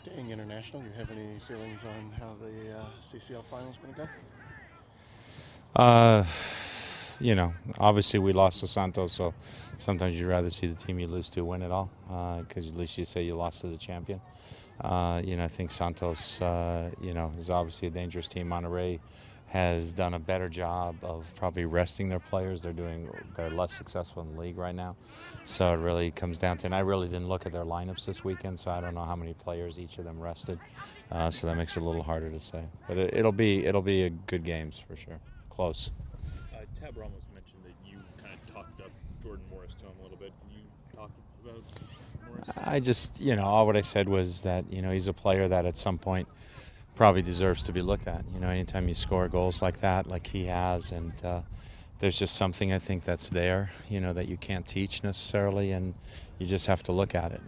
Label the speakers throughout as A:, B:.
A: staying international. You have any feelings on how the CCL final is going to go?
B: Obviously we lost to Santos, so sometimes you'd rather see the team you lose to win it all, because at least you say you lost to the champion. I think Santos, is obviously a dangerous team. Monterrey has done a better job of probably resting their players. They're less successful in the league right now, so it really comes down to. And I really didn't look at their lineups this weekend, so I don't know how many players each of them rested. So that makes it a little harder to say. But it'll be a good games for sure. Close.
C: Tab Ramos mentioned that you kind of talked up Jordan Morris to him a little bit. Can you talk about Morris?
B: I just, all what I said was that, he's a player that at some point probably deserves to be looked at. Anytime you score goals like that, like he has, and there's just something I think that's there, that you can't teach necessarily, and you just have to look at it.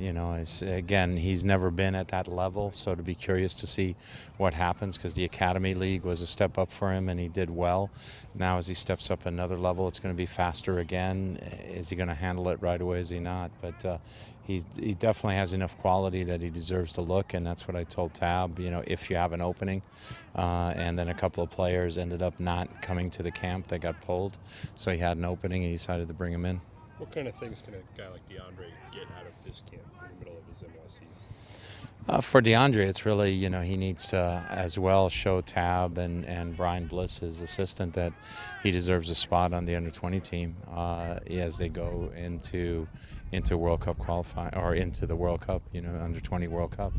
B: Again, he's never been at that level, so to be curious to see what happens, because the Academy League was a step up for him and he did well. Now as he steps up another level, it's going to be faster again. Is he going to handle it right away? Is he not? But he definitely has enough quality that he deserves to look, and that's what I told Tab, if you have an opening. And then a couple of players ended up not coming to the camp. They got pulled, so he had an opening and he decided to bring him in.
C: What kind of things can a guy like DeAndre get out of this camp in the middle of his MLS season?
B: For DeAndre, it's really, he needs to as well show Tab and Brian Bliss, his assistant, that he deserves a spot on the under-20 team as they go into World Cup qualifying, or into the World Cup, under-20 World Cup.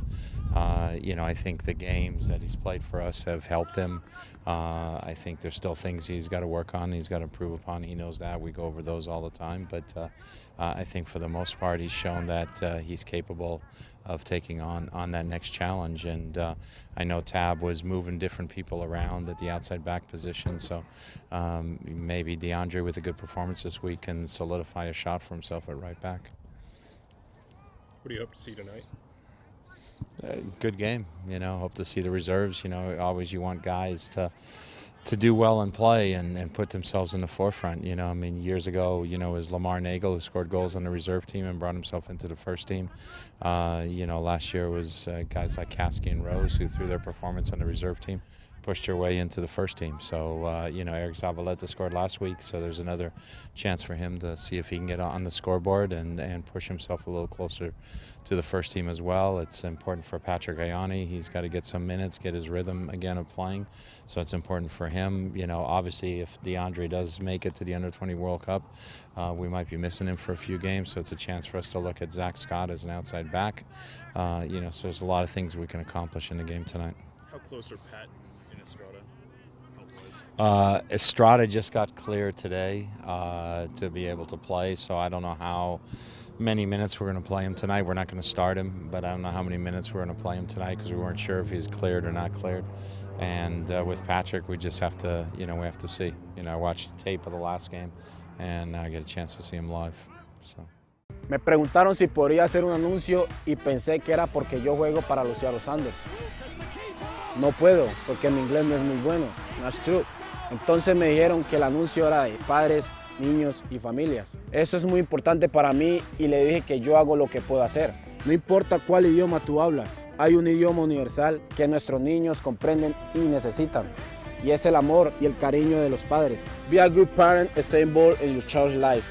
B: I think the games that he's played for us have helped him. I think there's still things he's got to work on, he's got to improve upon. He knows that. We go over those all the time. But I think for the most part he's shown that he's capable of taking on that next challenge. And I know Tab was moving different people around at the outside back position, so maybe DeAndre with a good performance this week can solidify a shot for himself at right back.
C: What do you hope to see tonight?
B: Good game, hope to see the reserves. Always you want guys to do well and play and put themselves in the forefront. Years ago, it was Lamar Nagel who scored goals on the reserve team and brought himself into the first team. Last year was guys like Kasky and Rose who, through their performance on the reserve team, pushed their way into the first team. So, Eric Zavaleta scored last week, so there's another chance for him to see if he can get on the scoreboard and push himself a little closer to the first team as well. It's important for Patrick Ayani. He's got to get some minutes, get his rhythm again of playing, so it's important for him. Obviously, if DeAndre does make it to the Under-20 World Cup, we might be missing him for a few games, so it's a chance for us to look at Zach Scott as an outside back. So there's a lot of things we can accomplish in the game tonight.
C: How close are Pat and Estrada?
B: Estrada just got cleared today to be able to play, so I don't know how many minutes we're going to play him tonight. We're not going to start him, but I don't know how many minutes we're going to play him tonight because we weren't sure if he's cleared or not cleared. And with Patrick, we just have to, we have to see. I watched the tape of the last game, and now I get a chance to see him live. So.
D: Me preguntaron si podría hacer un anuncio y pensé que era porque yo juego para los Seattle Sounders. No puedo, porque mi inglés no es muy bueno. That's true. Entonces me dijeron que el anuncio era de padres, niños y familias. Eso es muy importante para mí y le dije que yo hago lo que puedo hacer. No importa cuál idioma tú hablas, hay un idioma universal que nuestros niños comprenden y necesitan. Y es el amor y el cariño de los padres. Be a good parent and stay involved in your child's life.